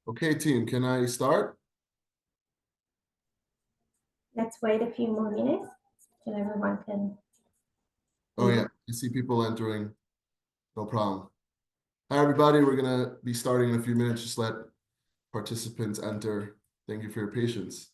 Okay, team, can I start? Let's wait a few more minutes till everyone can Oh, leave. yeah, I see people entering. No problem. Hi, everybody. We're going to be starting in a few minutes. Just let participants enter. Thank you for your patience.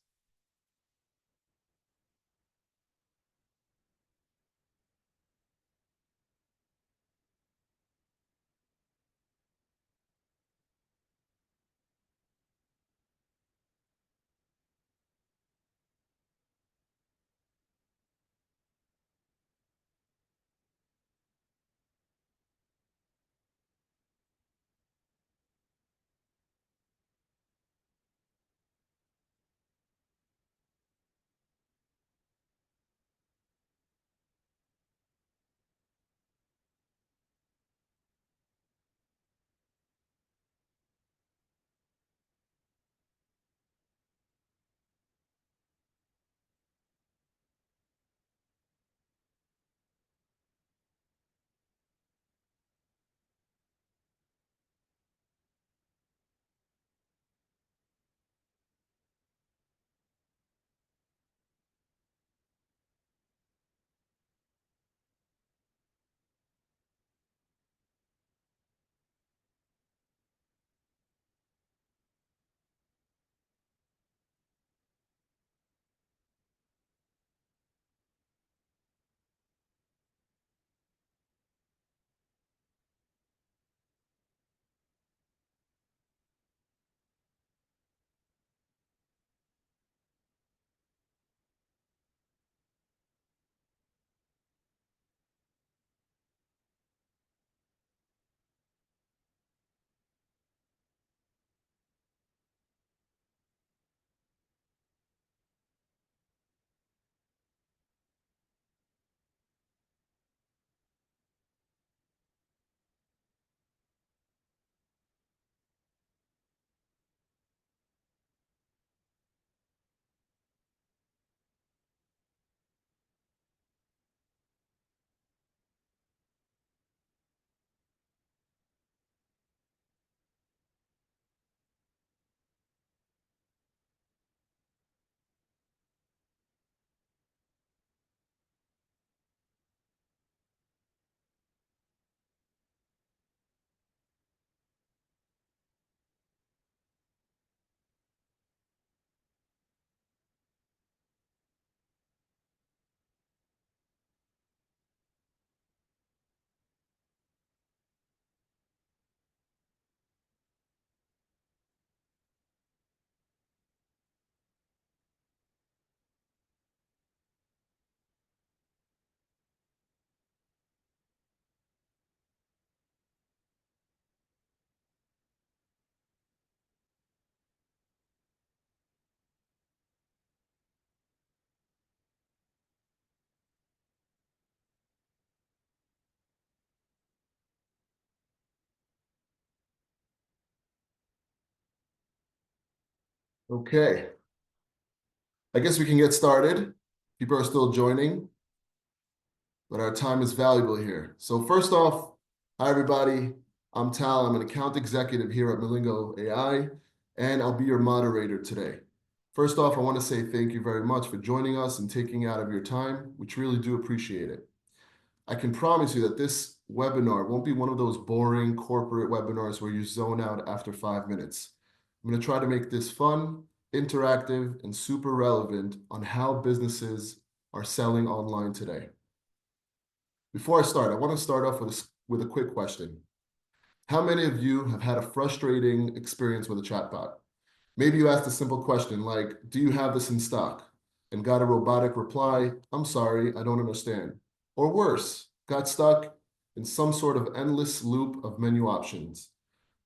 Okay, I guess we can get started. People are still joining, but our time is valuable here. So first off, hi, everybody. I'm Tal. I'm an account executive here at Melingo AI, and I'll be your moderator today. First off, I want to say thank you very much for joining us and taking out of your time. We truly do appreciate it. I can promise you that this webinar won't be one of those boring corporate webinars where you zone out after 5 minutes. I'm going to try to make this fun, interactive, and super relevant on how businesses are selling online today. Before I start, I want to start off with a quick question. How many of you have had a frustrating experience with a chatbot? Maybe you asked a simple question like, do you have this in stock? And got a robotic reply, I'm sorry, I don't understand. Or worse, got stuck in some sort of endless loop of menu options.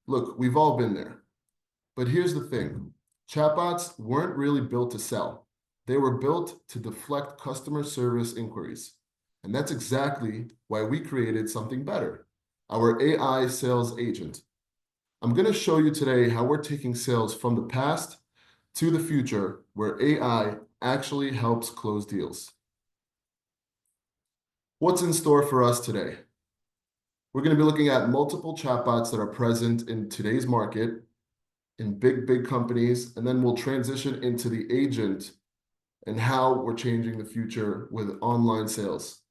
Look, we've all been there. But here's the thing. Chatbots weren't really built to sell. They were built to deflect customer service inquiries. And that's exactly why we created something better, our AI sales agent. I'm going to show you today how we're taking sales from the past to the future where AI actually helps close deals. What's in store for us today? We're going to be looking at multiple chatbots that are present in today's market. in big companies, and then we'll transition into the agent and how we're changing the future with online sales.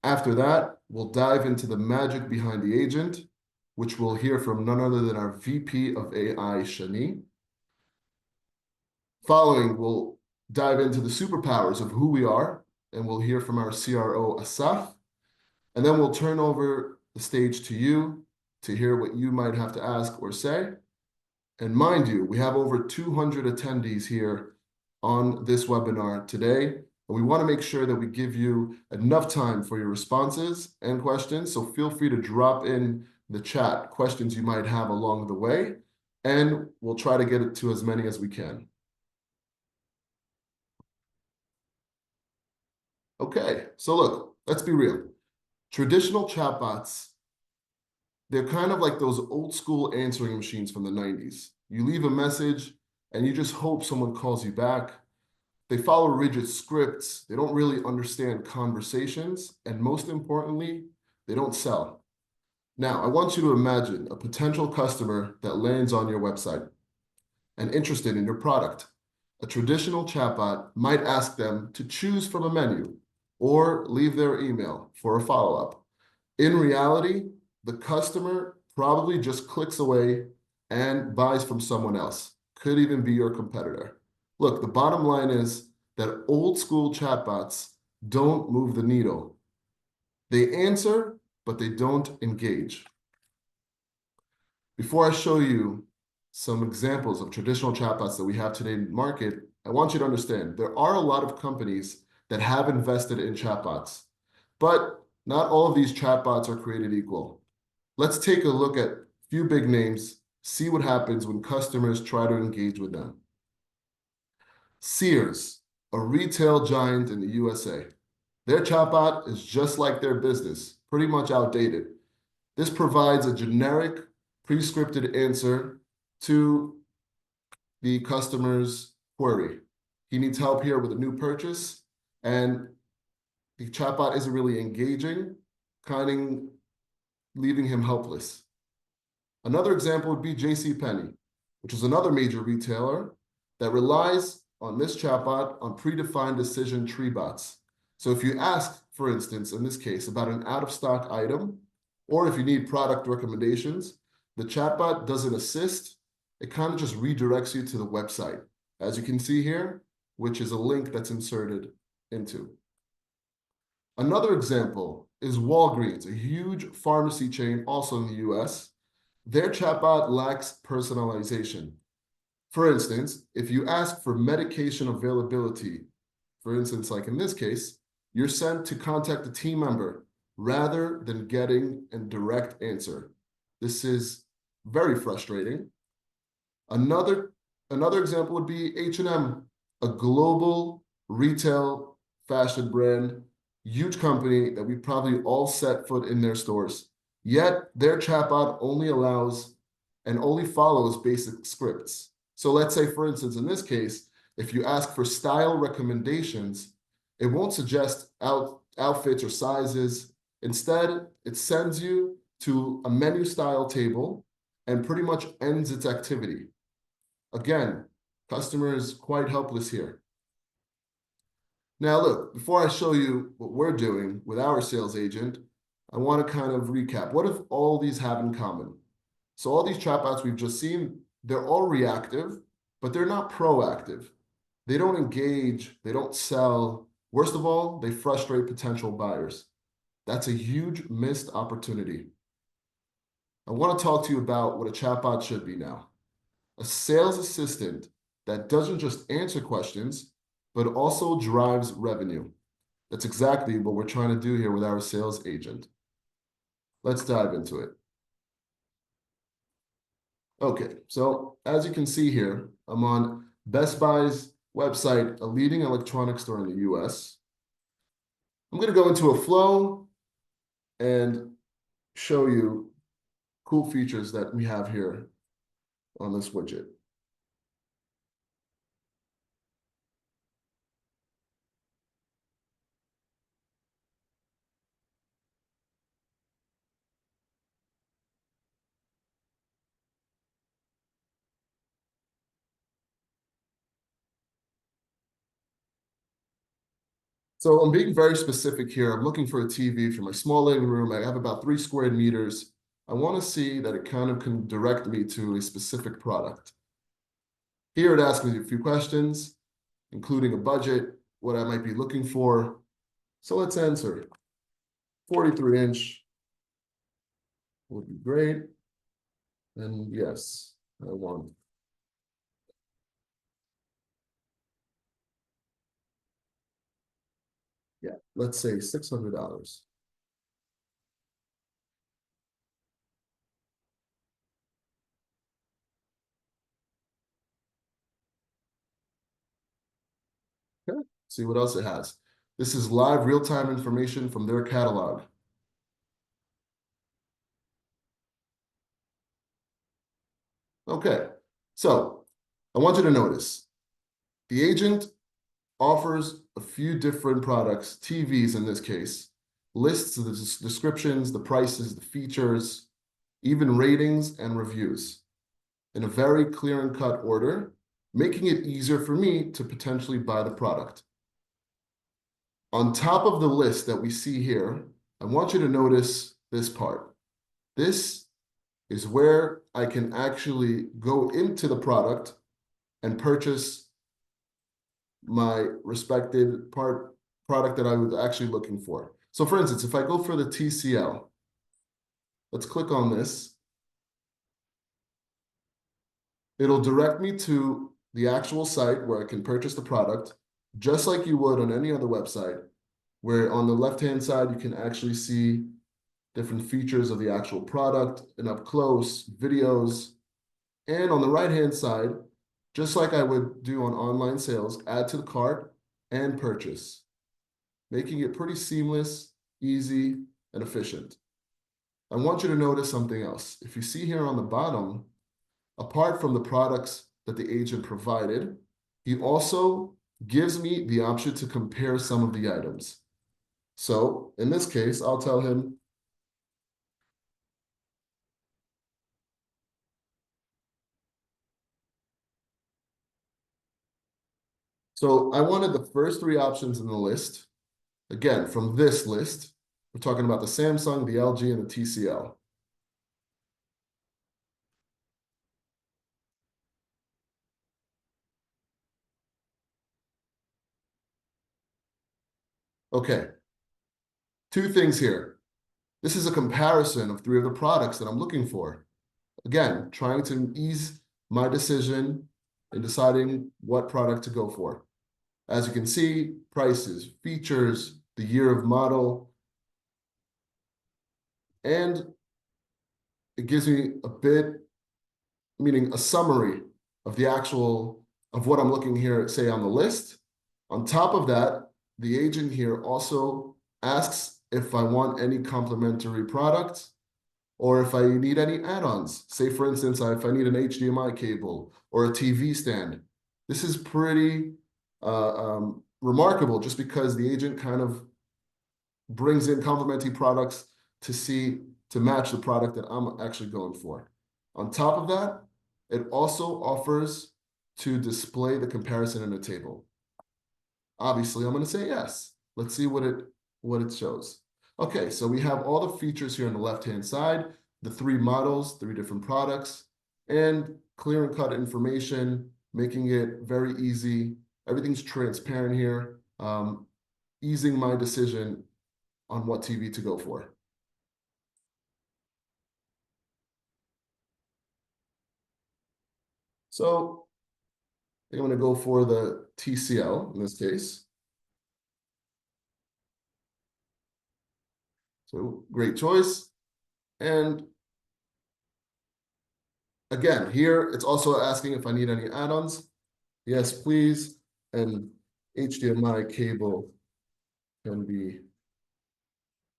After that, we'll dive into the magic behind the agent, which we'll hear from none other than our VP of AI, Shani. Following, we'll dive into the superpowers of who we are, and we'll hear from our CRO, Asaf. And then we'll turn over the stage to you to hear what you might have to ask or say. And mind you, we have over 200 attendees here on this webinar today. And we want to make sure that we give you enough time for your responses and questions. So feel free to drop in the chat questions you might have along the way, and we'll try to get it to as many as we can. Okay, so look, let's be real. Traditional chatbots, they're kind of like those old school answering machines from the 90s. You leave a message and you just hope someone calls you back. They follow rigid scripts. They don't really understand conversations. And most importantly, they don't sell. Now, I want you to imagine a potential customer that lands on your website and interested in your product. A traditional chatbot might ask them to choose from a menu or leave their email for a follow-up. In reality, the customer probably just clicks away and buys from someone else. Could even be your competitor. Look, the bottom line is that old school chatbots don't move the needle. They answer, but they don't engage. Before I show you some examples of traditional chatbots that we have today in the market, I want you to understand there are a lot of companies that have invested in chatbots, but not all of these chatbots are created equal. Let's take a look at a few big names, see what happens when customers try to engage with them. Sears, a retail giant in the USA. Their chatbot is just like their business, pretty much outdated. This provides a generic, pre-scripted answer to the customer's query. He needs help here with a new purchase, and the chatbot isn't really engaging, kind of leaving him helpless. Another example would be JCPenney, which is another major retailer that relies on this chatbot on predefined decision tree bots. So if you ask, for instance, in this case, about an out-of-stock item, or if you need product recommendations, the chatbot doesn't assist. It kind of just redirects you to the website, as you can see here, which is a link that's inserted into. Another example is Walgreens, a huge pharmacy chain also in the US. Their chatbot lacks personalization. For instance, if you ask for medication availability, for instance, like in this case, you're sent to contact a team member rather than getting a direct answer. This is very frustrating. Another example would be H&M, a global retail fashion brand, huge company that we probably all set foot in their stores. Yet their chatbot only allows and only follows basic scripts. So let's say, for instance, in this case, if you ask for style recommendations, it won't suggest outfits or sizes. Instead, it sends you to a menu style table and pretty much ends its activity. Again, customer is quite helpless here. Now, look, before I show you what we're doing with our sales agent, I want to kind of recap. What if all these have in common? So all these chatbots we've just seen, they're all reactive, but they're not proactive. They don't engage, they don't sell. Worst of all, they frustrate potential buyers. That's a huge missed opportunity. I want to talk to you about what a chatbot should be now. A sales assistant that doesn't just answer questions, but also drives revenue. That's exactly what we're trying to do here with our sales agent. Let's dive into it. Okay, so as you can see here, I'm on Best Buy's website, a leading electronics store in the US. I'm going to go into a flow and show you cool features that we have here on this widget. So I'm being very specific here. I'm looking for a TV for my small living room. I have about 3 square meters. I want to see that it kind of can direct me to a specific product. Here it asks me a few questions, including a budget, what I might be looking for. So let's answer. 43-inch would be great. And yes, I want. Yeah, let's say $600. Okay, see what else it has. This is live real-time information from their catalog. Okay, so I want you to notice the agent offers a few different products, TVs in this case, lists the descriptions, the prices, the features, even ratings and reviews in a very clear and cut order, making it easier for me to potentially buy the product. On top of the list that we see here, I want you to notice this part. This is where I can actually go into the product and purchase my respected product that I was actually looking for. So for instance, if I go for the TCL, let's click on this. It'll direct me to the actual site where I can purchase the product, just like you would on any other website, where on the left-hand side, you can actually see different features of the actual product and up close, videos. And on the right-hand side, just like I would do on online sales, add to the cart and purchase, making it pretty seamless, easy, and efficient. I want you to notice something else. If you see here on the bottom, apart from the products that the agent provided, he also gives me the option to compare some of the items. So in this case, I'll tell him, so I wanted the first 3 options in the list. Again, from this list, we're talking about the Samsung, the LG, and the TCL. Okay, 2 things here. This is a comparison of 3 of the products that I'm looking for. Again, trying to ease my decision in deciding what product to go for. As you can see, prices, features, the year of model, and it gives me a bit, meaning a summary of the actual, of what I'm looking here, say on the list. On top of that, the agent here also asks if I want any complimentary products or if I need any add-ons. Say, for instance, if I need an HDMI cable or a TV stand. This is pretty remarkable just because the agent kind of brings in complementary products to match the product that I'm actually going for. On top of that, it also offers to display the comparison in a table. Obviously, I'm going to say yes. Let's see what it shows. Okay, so we have all the features here on the left-hand side, the 3 models, 3 different products, and clear and cut information, making it very easy. Everything's transparent here, easing my decision on what TV to go for. So I think I'm going to go for the TCL in this case. So great choice. And again, here it's also asking if I need any add-ons. Yes, please. And HDMI cable can be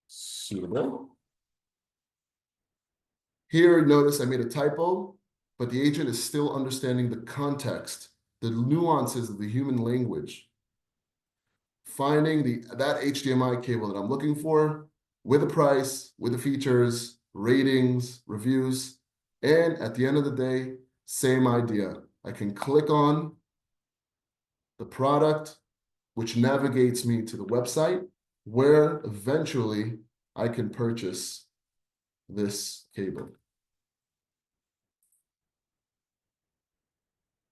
suitable. Here, notice I made a typo, but the agent is still understanding the context, the nuances of the human language. Finding that HDMI cable that I'm looking for with a price, with the features, ratings, reviews, and at the end of the day, same idea. I can click on the product which navigates me to the website where eventually I can purchase this cable.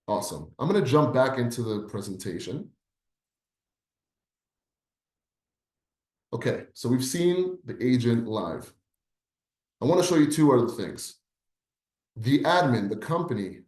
Awesome. I'm going to jump back into the presentation. Okay, so we've seen the agent live. I want to show you two other things. The admin, the company,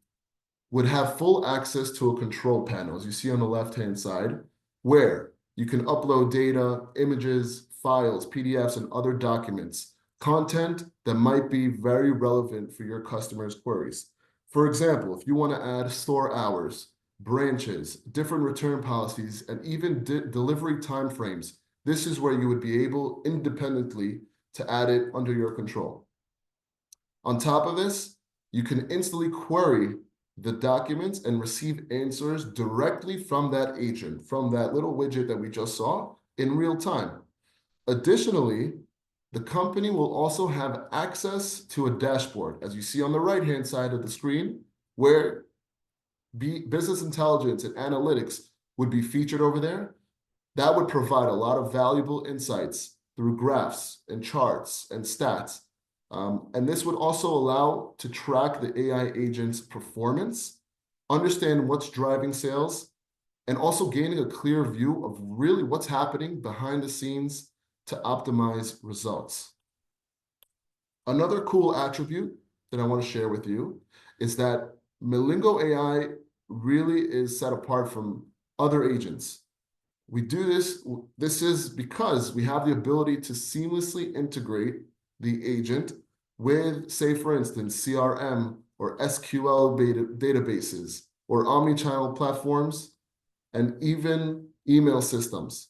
would have full access to a control panel, as you see on the left-hand side, where you can upload data, images, files, PDFs, and other documents, content that might be very relevant for your customers' queries. For example, if you want to add store hours, branches, different return policies, and even delivery timeframes, this is where you would be able independently to add it under your control. On top of this, you can instantly query the documents and receive answers directly from that agent, from that little widget that we just saw in real time. Additionally, the company will also have access to a dashboard, as you see on the right-hand side of the screen, where business intelligence and analytics would be featured over there. That would provide a lot of valuable insights through graphs and charts and stats. And this would also allow to track the AI agent's performance, understand what's driving sales, and also gaining a clear view of really what's happening behind the scenes to optimize results. Another cool attribute that I want to share with you is that Melingo AI really is set apart from other agents. We do this is because we have the ability to seamlessly integrate the agent with, say, for instance, CRM or SQL databases or omnichannel platforms and even email systems.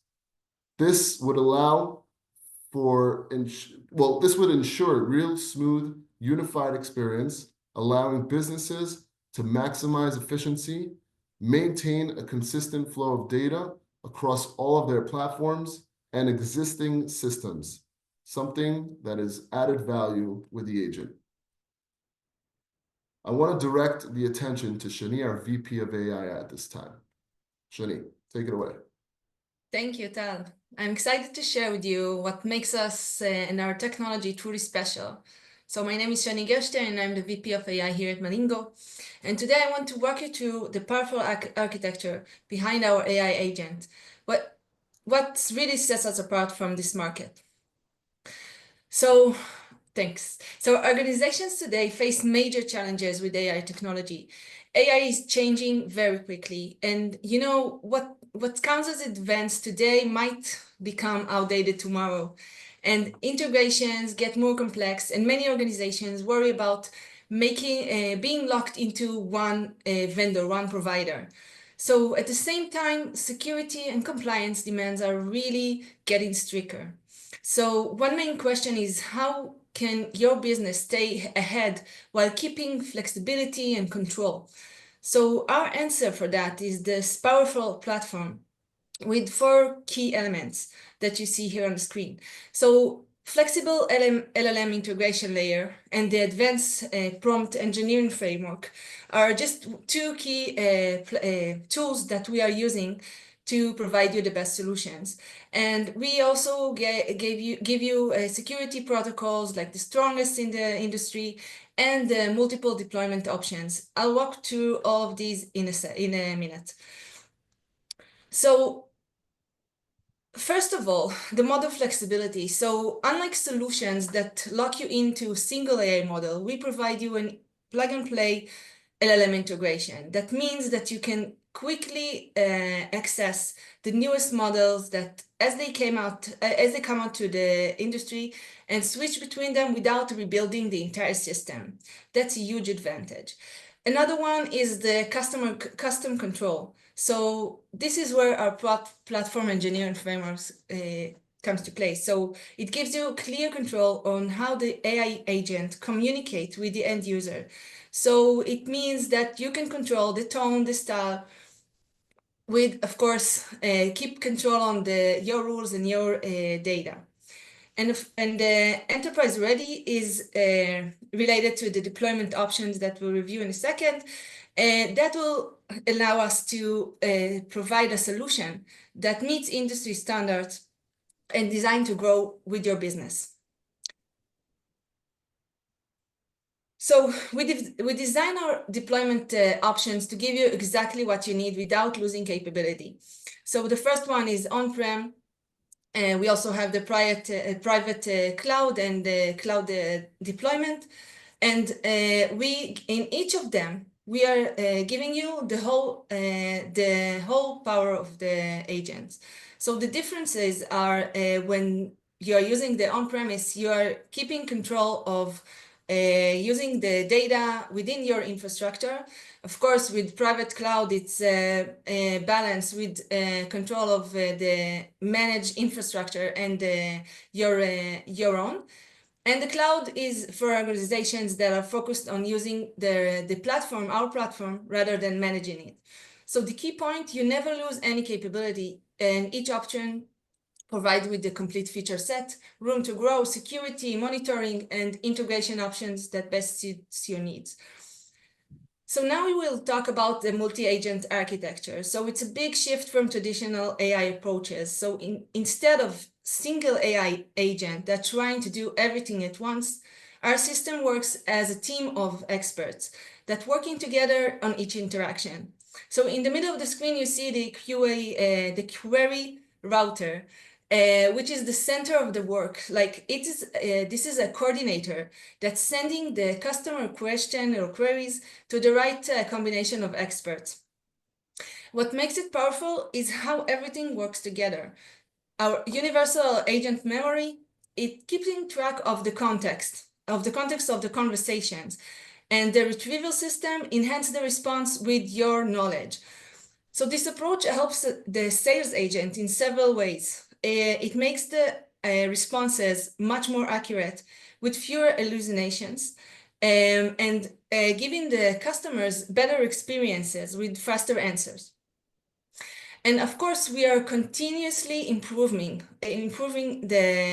This would allow for, this would ensure real smooth, unified experience, allowing businesses to maximize efficiency, maintain a consistent flow of data across all of their platforms and existing systems, something that is added value with the agent. I want to direct the attention to Shani, our VP of AI at this time. Shani, take it away. Thank you, Tal. I'm excited to share with you what makes us and our technology truly special. So my name is Shani Gerstein, and I'm the VP of AI here at Melingo. And today I want to walk you through the powerful architecture behind our AI agent. What really sets us apart from this market. So thanks. So organizations today face major challenges with AI technology. AI is changing very quickly, and you know what counts as advanced today might become outdated tomorrow. And integrations get more complex, and many organizations worry about being locked into one vendor, one provider. So at the same time, security and compliance demands are really getting stricter. So one main question is, how can your business stay ahead while keeping flexibility and control? So our answer for that is this powerful platform with 4 key elements that you see here on the screen. So flexible LLM integration layer and the advanced prompt engineering framework are just 2 key tools that we are using to provide you the best solutions. And we also give you security protocols like the strongest in the industry and multiple deployment options. I'll walk through all of these in a minute. So first of all, the model flexibility. So unlike solutions that lock you into a single AI model, we provide you a plug-and-play LLM integration. That means that you can quickly access the newest models that as they come out to the industry and switch between them without rebuilding the entire system. That's a huge advantage. Another one is the custom control. So this is where our platform engineering frameworks comes to play. So it gives you clear control on how the AI agent communicates with the end user. So it means that you can control the tone, the style, with, of course, keep control on your rules and your data. And the enterprise ready is related to the deployment options that we'll review in a second. That will allow us to provide a solution that meets industry standards and designed to grow with your business. So we design our deployment options to give you exactly what you need without losing capability. So the first one is on-prem. We also have the private cloud and the cloud deployment. And in each of them, we are giving you the whole power of the agents. So the differences are when you are using the on-premise, you are keeping control of using the data within your infrastructure. Of course, with private cloud, it's balanced with control of the managed infrastructure and your own. And the cloud is for organizations that are focused on using the platform, our platform, rather than managing it. So the key point, you never lose any capability, and each option provided with the complete feature set, room to grow, security, monitoring, and integration options that best suits your needs. So now we will talk about the multi-agent architecture. So it's a big shift from traditional AI approaches. So instead of single AI agent that's trying to do everything at once, our system works as a team of experts that working together on each interaction. So in the middle of the screen, you see the the query router, which is the center of the work. Like this is a coordinator that's sending the customer question or queries to the right combination of experts. What makes it powerful is how everything works together. Our universal agent memory, it keeping track of the context of the conversations, and the retrieval system enhance the response with your knowledge. So this approach helps the sales agent in several ways. It makes the responses much more accurate with fewer hallucinations, and giving the customers better experiences with faster answers. And of course, we are continuously improving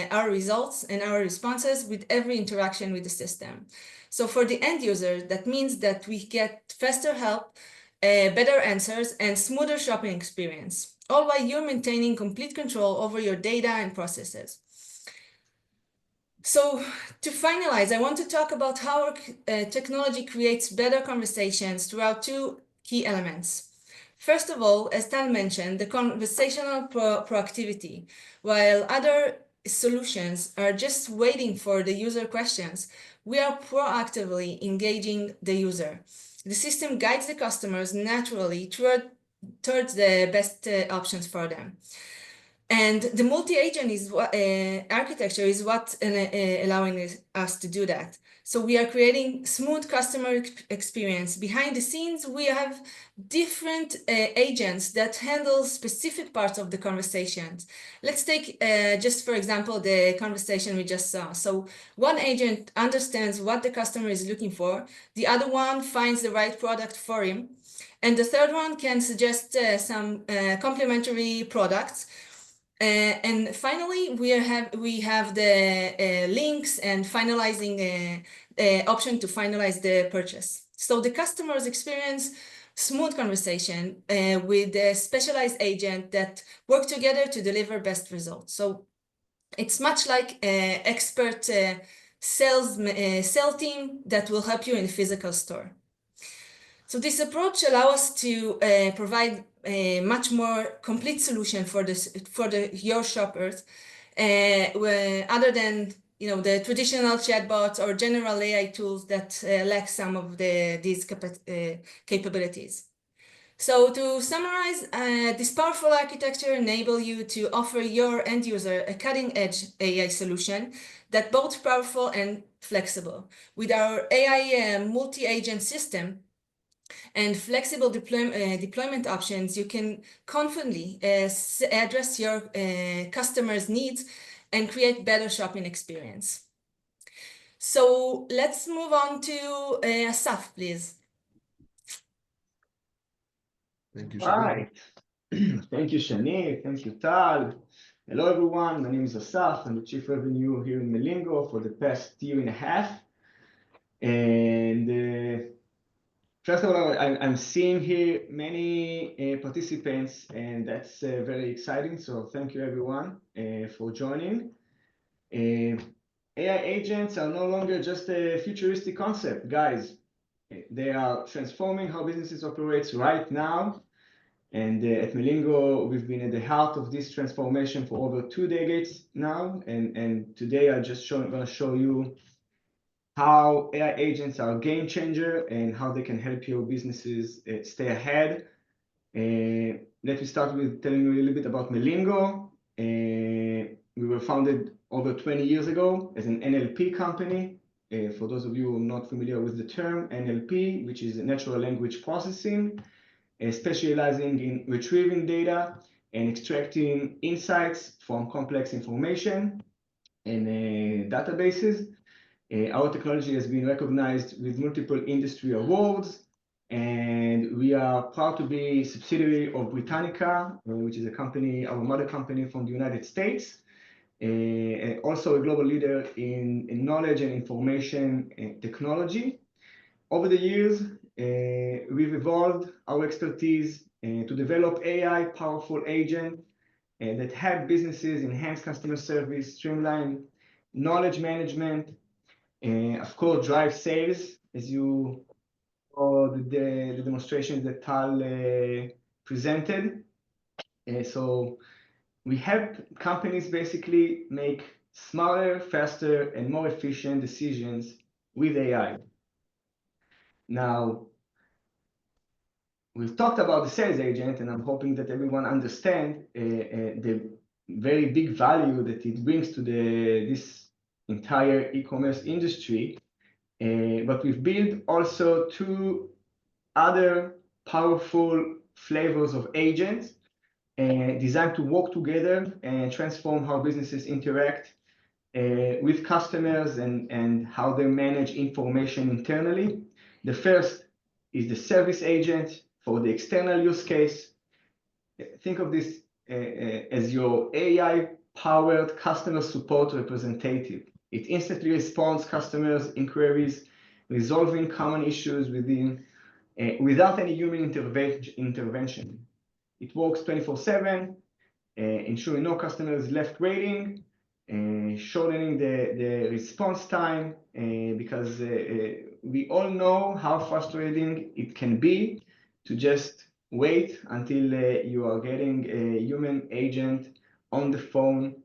our results and our responses with every interaction with the system. So for the end user, that means that we get faster help, better answers, and smoother shopping experience, all while you're maintaining complete control over your data and processes. So to finalize, I want to talk about how our technology creates better conversations throughout two key elements. First of all, as Tal mentioned, the conversational proactivity. While other solutions are just waiting for the user questions, we are proactively engaging the user. The system guides the customers naturally towards the best options for them. And the multi-agent architecture is what allowing us to do that. So we are creating smooth customer experience. Behind the scenes, we have different agents that handle specific parts of the conversations. Let's take just for example, the conversation we just saw. So one agent understands what the customer is looking for. The other one finds the right product for him. And the third one can suggest some complementary products. And finally, we have the links and finalizing option to finalize the purchase. So the customers experience smooth conversation with a specialized agent that work together to deliver best results. So it's much like an expert sales team that will help you in a physical store. So this approach allows us to provide a much more complete solution for your shoppers, other than the traditional chatbots or general AI tools that lack some of these capabilities. So to summarize, this powerful architecture enables you to offer your end user a cutting-edge AI solution that's both powerful and flexible. With our AI multi-agent system and flexible deployment options, you can confidently address your customers' needs and create better shopping experience. So let's move on to Asaf, please. Thank you, All Shani. right. Thank you, Shani. Thank you, Tal. Hello, everyone. My name is Asaf. I'm the Chief Revenue here in Melingo for the past year and a half. And first of all, I'm seeing here many participants, and that's very exciting. So thank you, everyone, for joining. AI agents are no longer just a futuristic concept, guys. They are transforming how businesses operate right now. And at Melingo, we've been at the heart of this transformation for over 2 decades now. And today I'm just going to show you how AI agents are a game changer and how they can help your businesses stay ahead. Let me start with telling you a little bit about Melingo. We were founded over 20 years ago as an NLP company. For those of you who are not familiar with the term NLP, which is natural language processing, specializing in retrieving data and extracting insights from complex information and databases. Our technology has been recognized with multiple industry awards, and we are proud to be a subsidiary of Britannica, which is a company, our mother company from the United States. Also a global leader in knowledge and information technology. Over the years, we've evolved our expertise to develop AI powerful agents that help businesses enhance customer service, streamline knowledge management, of course, drive sales, as you saw the demonstration that Tal presented. So we help companies basically make smarter, faster, and more efficient decisions with AI. Now, we've talked about the sales agent, and I'm hoping that everyone understands the very big value that it brings to this entire e-commerce industry. But we've built also 2 other powerful flavors of agents designed to work together and transform how businesses interact with customers and how they manage information internally. The first is the service agent for the external use case. Think of this as your AI-powered customer support representative. It instantly responds customers' inquiries, resolving common issues without any human intervention. It works 24/7, ensuring no customer is left waiting, shortening the response time, because we all know how frustrating it can be to just wait until you are getting a human agent on the phone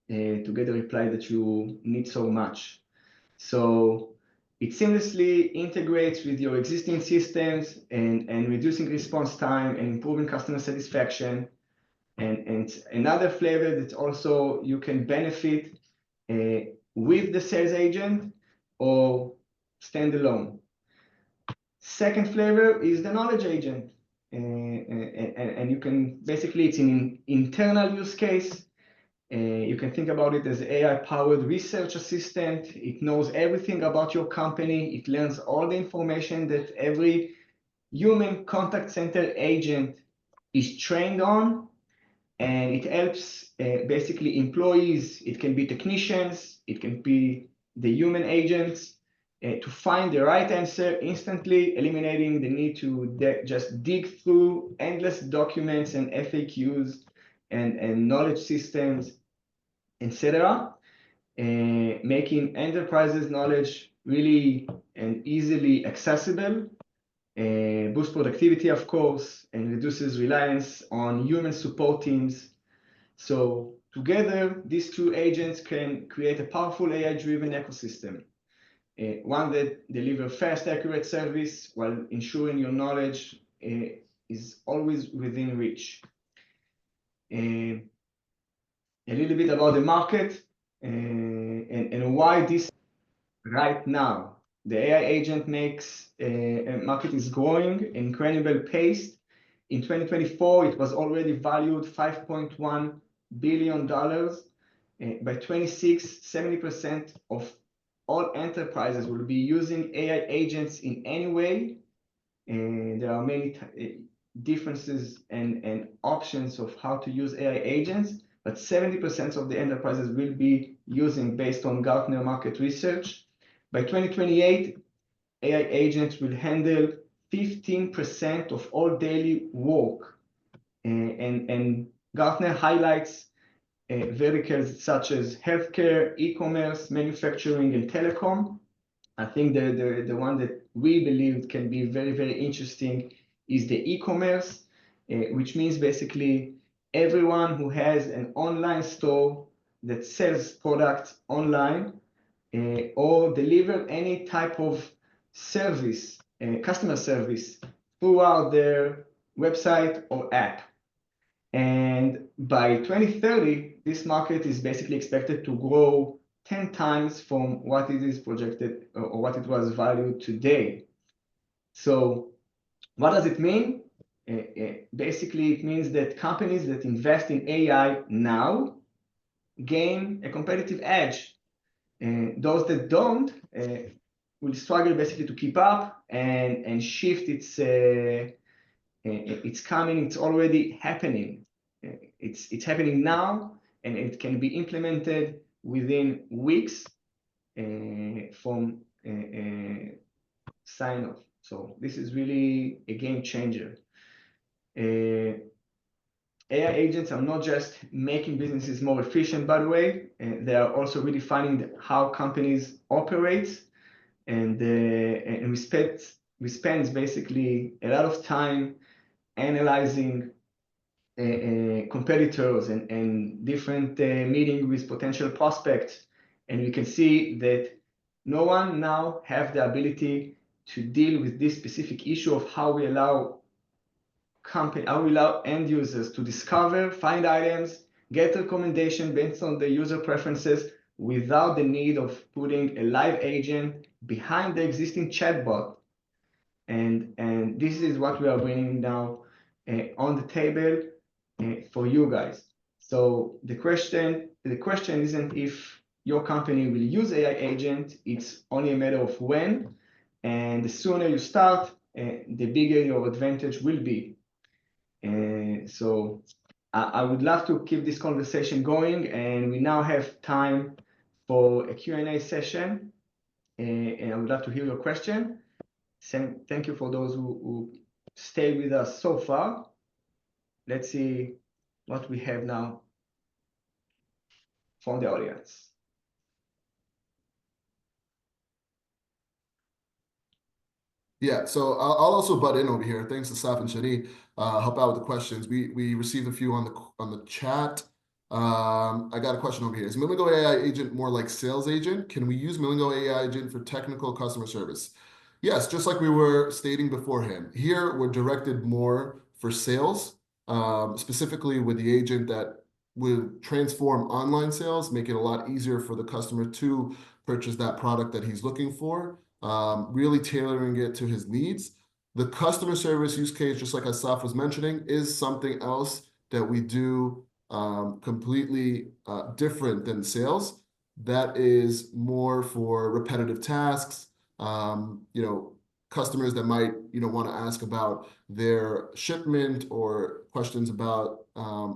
to get the reply that you need so much. So it seamlessly integrates with your existing systems and reducing response time and improving customer satisfaction. And another flavor that also you can benefit with the sales agent or standalone. Second flavor is the knowledge agent. And you can basically, it's an internal use case. You can think about it as AI-powered research assistant. It knows everything about your company. It learns all the information that every human contact center agent is trained on. And it helps basically employees. It can be technicians. It can be the human agents to find the right answer instantly, eliminating the need to just dig through endless documents and FAQs and knowledge systems, etc., making enterprises' knowledge really and easily accessible, boosts productivity, of course, and reduces reliance on human support teams. So together, these 2 agents can create a powerful AI-driven ecosystem, one that delivers fast, accurate service while ensuring your knowledge is always within reach. A little bit about the market and why this right now. The AI agent market is growing incredible pace. In 2024, it was already valued $5.1 billion. By 2026, 70% of all enterprises will be using AI agents in any way. And there are many differences and options of how to use AI agents. but 70% of the enterprises will be using based on Gartner market research. By 2028, AI agents will handle 15% of all daily work. And Gartner highlights verticals such as healthcare, e-commerce, manufacturing, and telecom. I think the one that we believe can be very, very interesting is the e-commerce, which means basically everyone who has an online store that sells products online or deliver any type of service, customer service throughout their website or app. And by 2030, this market is basically expected to grow 10 times from what it is projected or what it was valued today. So what does it mean? Basically, it means that companies that invest in AI now gain a competitive edge. Those that don't will struggle basically to keep up and shift it's coming, it's already happening. It's happening now, and it can be implemented within weeks from sign off. So this is really a game changer. AI agents are not just making businesses more efficient, by the way, they are also redefining how companies operate. And we spend basically a lot of time analyzing competitors and different meeting with potential prospects. And we can see that no one now have the ability to deal with this specific issue of how we allow end users to discover, find items, get recommendation based on the user preferences without the need of putting a live agent behind the existing chatbot. And this is what we are bringing now on the table for you guys. So the question isn't if your company will use AI agent, it's only a matter of when. And the sooner you start, the bigger your advantage will be. So I would love to keep this conversation going, and we now have time for a Q&A session. And I would love to hear your question. Thank you for those who stayed with us so far. Let's see what we have now from the audience. Yeah, so I'll also butt in over here. Thanks to Saf and Shani, help out with the questions. We received a few on the chat. I got a question over here. Is Melingo AI agent more like sales agent? Can we use Melingo AI agent for technical customer service? Yes, just like we were stating beforehand. Here, we're directed more for sales, specifically with the agent that will transform online sales, make it a lot easier for the customer to purchase that product that he's looking for, really tailoring it to his needs. The customer service use case, just like Asaf was mentioning, is something else that we do completely different than sales. That is more for repetitive tasks. Customers that might want to ask about their shipment or questions about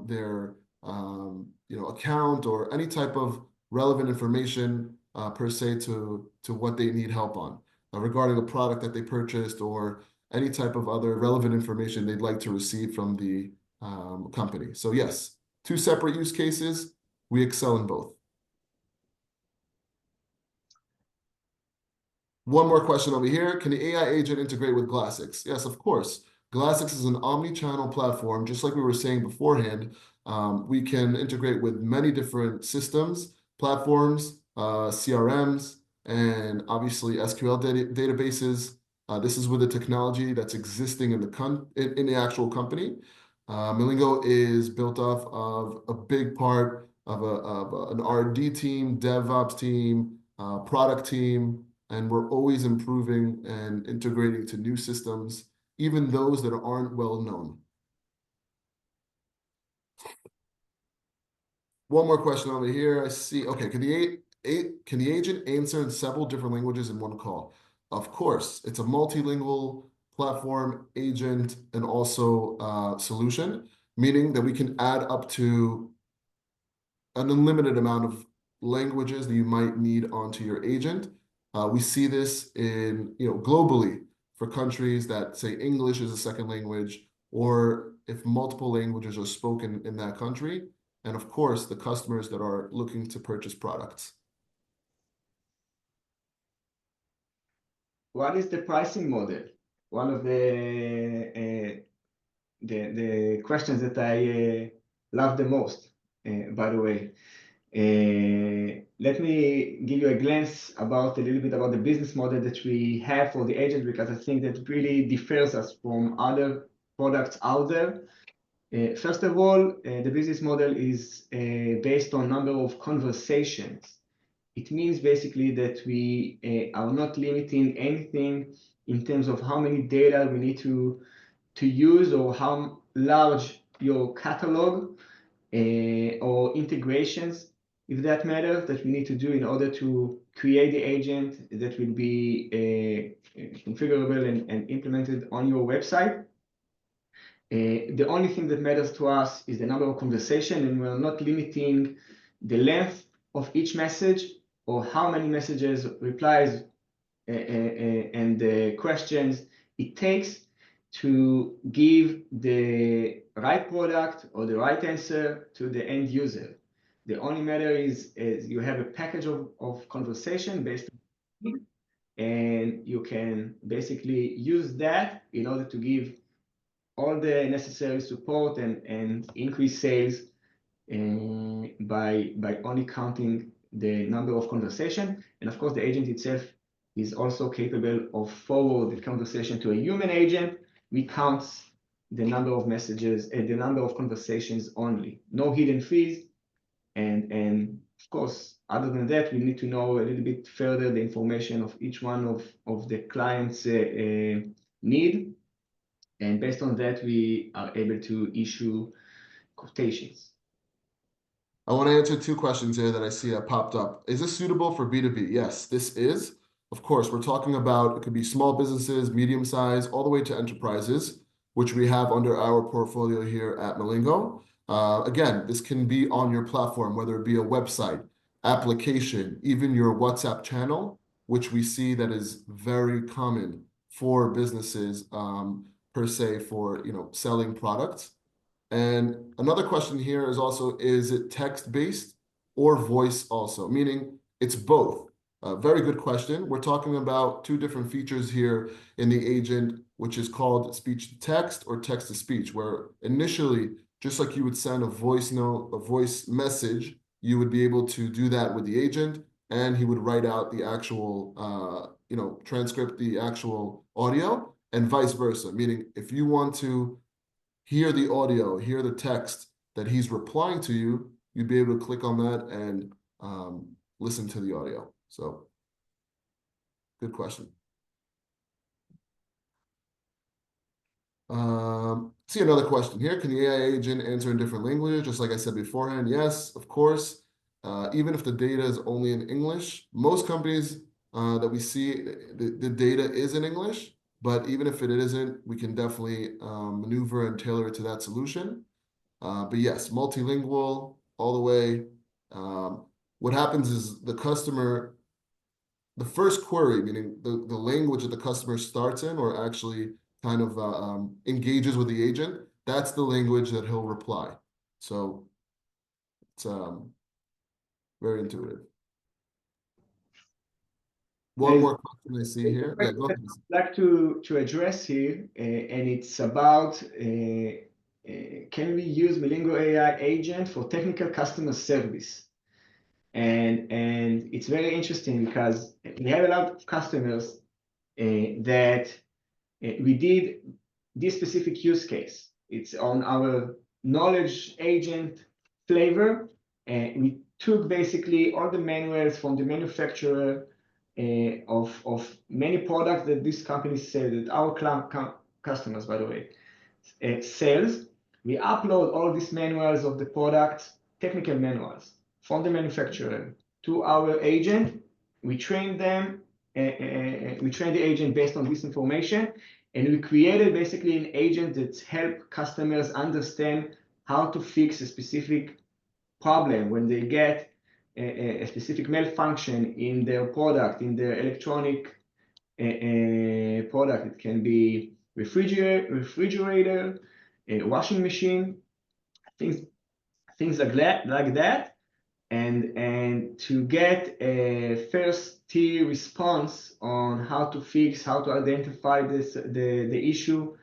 their account or any type of relevant information per se to what they need help on regarding a product that they purchased or any type of other relevant information they'd like to receive from the company. So yes, two separate use cases. We excel in both. One more question over here. Can the AI agent integrate with Glassix? Yes, of course. Glassix is an omni-channel platform. Just like we were saying beforehand, we can integrate with many different systems, platforms, CRMs, and obviously SQL databases. This is with the technology that's existing in the actual company. Melingo is built off of a big part of an R&D team, DevOps team, product team, and we're always improving and integrating to new systems, even those that aren't well known. One more question over here. I see. Okay, can the agent answer in several different languages in one call? Of course, it's a multilingual platform, agent, and also solution, meaning that we can add up to an unlimited amount of languages that you might need onto your agent. We see this in, globally for countries that say English is a second language, or if multiple languages are spoken in that country, and of course, the customers that are looking to purchase products. What is the pricing model? One of the questions that I love the most, by the way. Let me give you a glance about a little bit about the business model that we have for the agent, because I think that really differs us from other products out there. First of all, the business model is based on number of conversations. It means basically that we are not limiting anything in terms of how many data we need to use, or how large your catalog or integrations, if that matters, that we need to do in order to create the agent that will be configurable and implemented on your website. The only thing that matters to us is the number of conversations, and we're not limiting the length of each message or how many messages, replies, and the questions it takes to give the right product or the right answer to the end user. The only matter is you have a package of conversation based on, and you can basically use that in order to give all the necessary support and increase sales by only counting the number of conversation. And of course, the agent itself is also capable of forward the conversation to a human agent. We count the number of messages and the number of conversations only, no hidden fees. And of course, other than that, we need to know a little bit further the information of each one of the client's need. And based on that, we are able to issue quotations. I want to answer two questions here that I see that popped up. Is this suitable for B2B? Yes, this is. Of course, we're talking about, it could be small businesses, medium size, all the way to enterprises, which we have under our portfolio here at Melingo. Again, this can be on your platform, whether it be a website, application, even your WhatsApp channel, which we see that is very common for businesses, per se, for selling products. And another question here is also, is it text-based or voice also? Meaning it's both. Very good question. We're talking about two different features here in the agent, which is called speech-to-text or text-to-speech, where initially, just like you would send a voice note, a voice message, you would be able to do that with the agent, and he would write out the actual, transcript, the actual audio, and vice versa. Meaning if you want to hear the audio, hear the text that he's replying to you, you'd be able to click on that and listen to the audio. So, good question. See another question here. Can the AI agent answer in different languages? Just like I said beforehand, yes, of course. Even if the data is only in English, most companies that we see, the data is in English. But even if it isn't, we can definitely maneuver and tailor it to that solution. But yes, multilingual all the way. What happens is the customer, the first query, meaning the language that the customer starts in or actually kind of engages with the agent, that's the language that he'll reply. So it's very intuitive. One more question I see here. Yeah, go ahead. I'd like to address here, and it's about can we use Melingo AI agent for technical customer service? And it's very interesting because we have a lot of customers that we did this specific use case. It's on our knowledge agent flavor, and we took basically all the manuals from the manufacturer of many products that this company sell, that our customers, by the way, sells. We upload all these manuals of the products, technical manuals from the manufacturer to our agent. We train them, we train the agent based on this information, and we created basically an agent that helps customers understand how to fix a specific problem, when they get a specific malfunction in their product, in their electronic product. It can be refrigerator, a washing machine, things like that. And to get a first tier response on how to fix, how to identify the issue,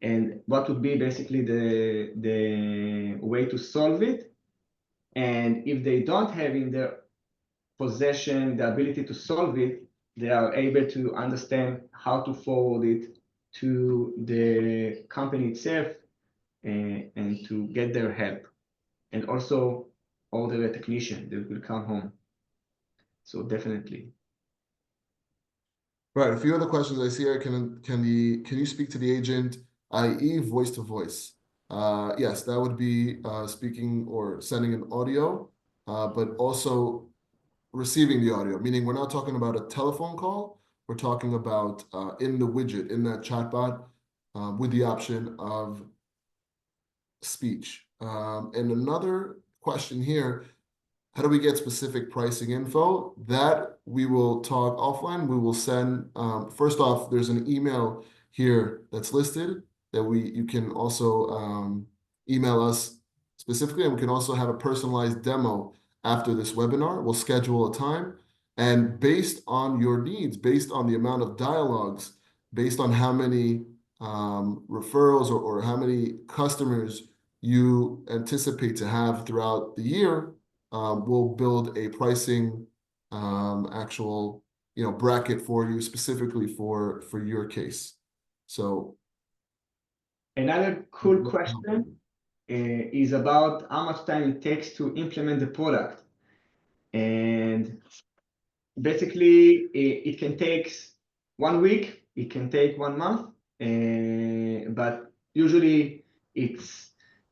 and what would be basically the way to solve it. And if they don't have in their possession the ability to solve it, they are able to understand how to forward it to the company itself and to get their help. And also order a technician that will come home. So definitely. Right. A few other questions I see here. Can you speak to the agent, i.e. voice to voice? Yes, that would be speaking or sending an audio, but also receiving the audio, meaning we're not talking about a telephone call. We're talking about in the widget, in that chatbot, with the option of speech. And another question here, how do we get specific pricing info? That we will talk offline. We will send, first off, there's an email here that's listed that you can also email us specifically, and we can also have a personalized demo after this webinar. We'll schedule a time, and based on your needs, based on the amount of dialogues, based on how many referrals or how many customers you anticipate to have throughout the year, we'll build a pricing actual bracket for you specifically for your case. So another cool question is about how much time it takes to implement the product. And basically, it can take 1 week, it can take 1 month, but usually it's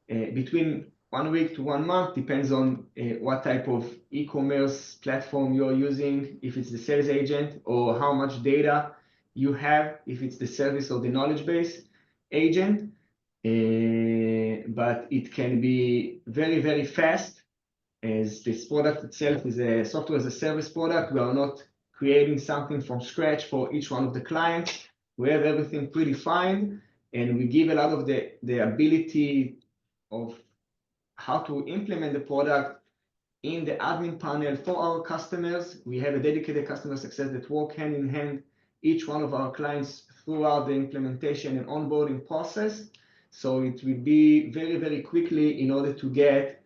between 1 week to 1 month, depends on what type of e-commerce platform you're using, if it's the sales agent, or how much data you have, if it's the service or the knowledge base agent. But it can be very, very fast, as this product itself is a software as a service product. We are not creating something from scratch for each one of the clients. We have everything predefined, and we give a lot of the ability of how to implement the product in the admin panel for our customers. We have a dedicated customer success that work hand in hand each one of our clients throughout the implementation and onboarding process. So it will be very, very quickly in order to get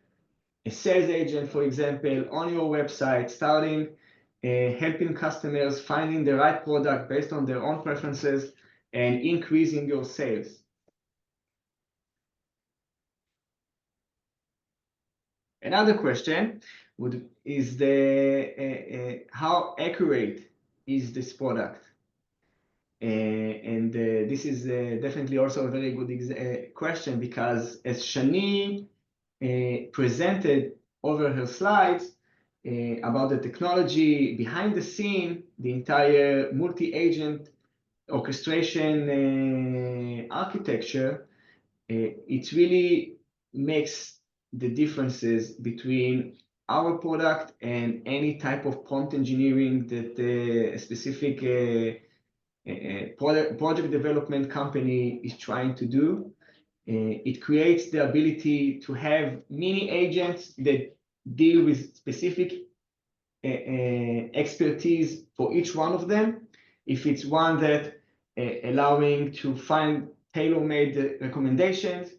a sales agent, for example, on your website, starting helping customers finding the right product based on their own preferences and increasing your sales. Another question is how accurate is this product? And this is definitely also a very good question, because as Shani presented over her slides about the technology behind the scene, the entire multi-agent orchestration architecture, it really makes the differences between our product and any type of prompt engineering that a specific project development company is trying to do. It creates the ability to have mini agents that deal with specific expertise for each one of them. If it's one that allowing to find tailor-made recommendations,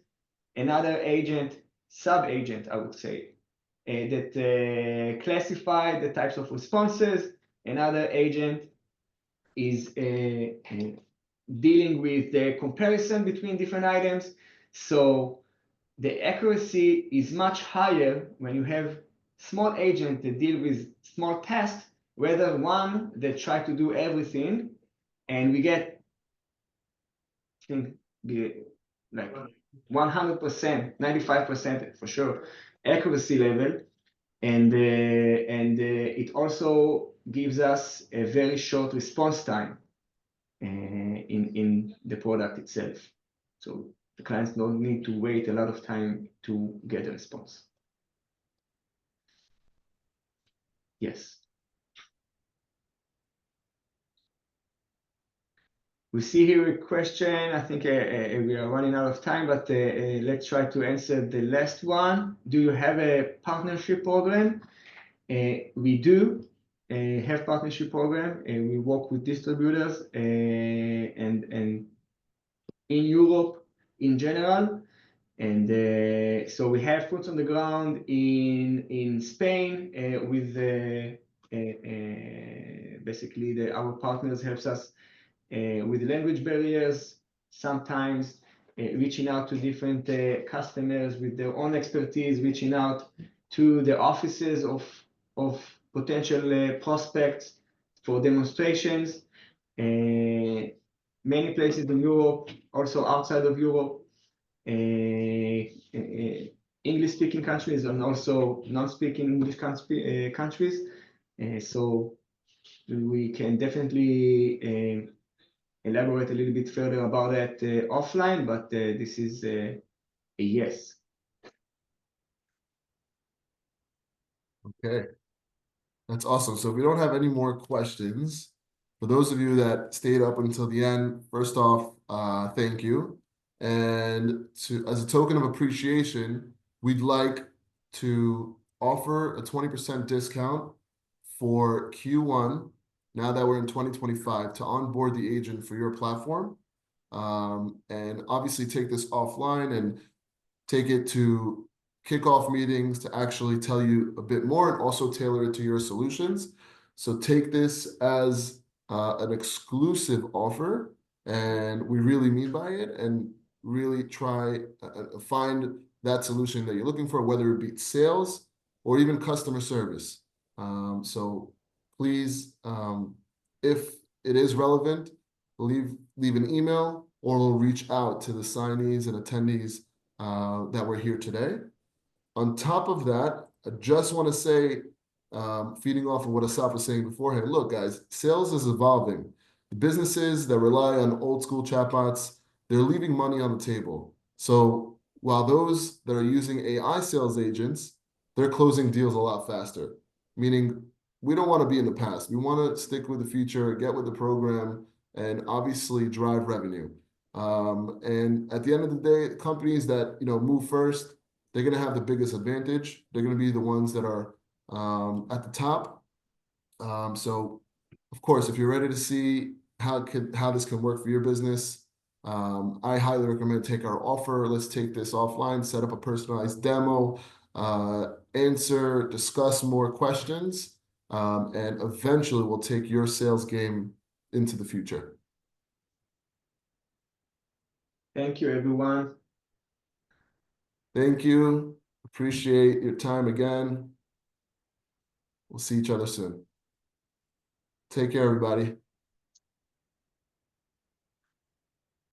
another agent, sub-agent, I would say, that classify the types of responses. Another agent is dealing with the comparison between different items. So the accuracy is much higher when you have small agents that deal with small tasks, rather one that try to do everything. And we get, I think, like 100%, 95% for sure accuracy level. And it also gives us a very short response time in the product itself. So the clients don't need to wait a lot of time to get a response. Yes. We see here a question. I think we are running out of time, but let's try to answer the last one. Do you have a partnership program? We do have partnership program, and we work with distributors and in Europe in general. And so we have boots on the ground in Spain with basically our partners helps us with language barriers, sometimes reaching out to different customers with their own expertise, reaching out to the offices of potential prospects for demonstrations. Many places in Europe, also outside of Europe, English-speaking countries and also non-speaking English countries. So we can definitely elaborate a little bit further about that offline, but this is a yes. Okay, that's awesome. So if we don't have any more questions, for those of you that stayed up until the end, first off, thank you. And as a token of appreciation, we'd like to offer a 20% discount for Q1, now that we're in 2025, to onboard the agent for your platform. And obviously take this offline and take it to kickoff meetings to actually tell you a bit more and also tailor it to your solutions. So take this as an exclusive offer, and we really mean by it, and really try find that solution that you're looking for, whether it be sales or even customer service. So please, if it is relevant, leave an email, or we'll reach out to the signees and attendees that were here today. On top of that, I just want to say, feeding off of what Asaf was saying beforehand, look, guys, sales is evolving. The businesses that rely on old school chatbots, they're leaving money on the table. So while those that are using AI sales agents, they're closing deals a lot faster, meaning we don't want to be in the past. We want to stick with the future, get with the program, and obviously drive revenue. And at the end of the day, companies that move first, they're going to have the biggest advantage. They're going to be the ones that are at the top. So, of course, if you're ready to see how this can work for your business, I highly recommend take our offer. Let's take this offline, set up a personalized demo, discuss more questions, and eventually we'll take your sales game into the future. Thank you, everyone. Thank you. Appreciate your time again. We'll see each other soon. Take care, everybody.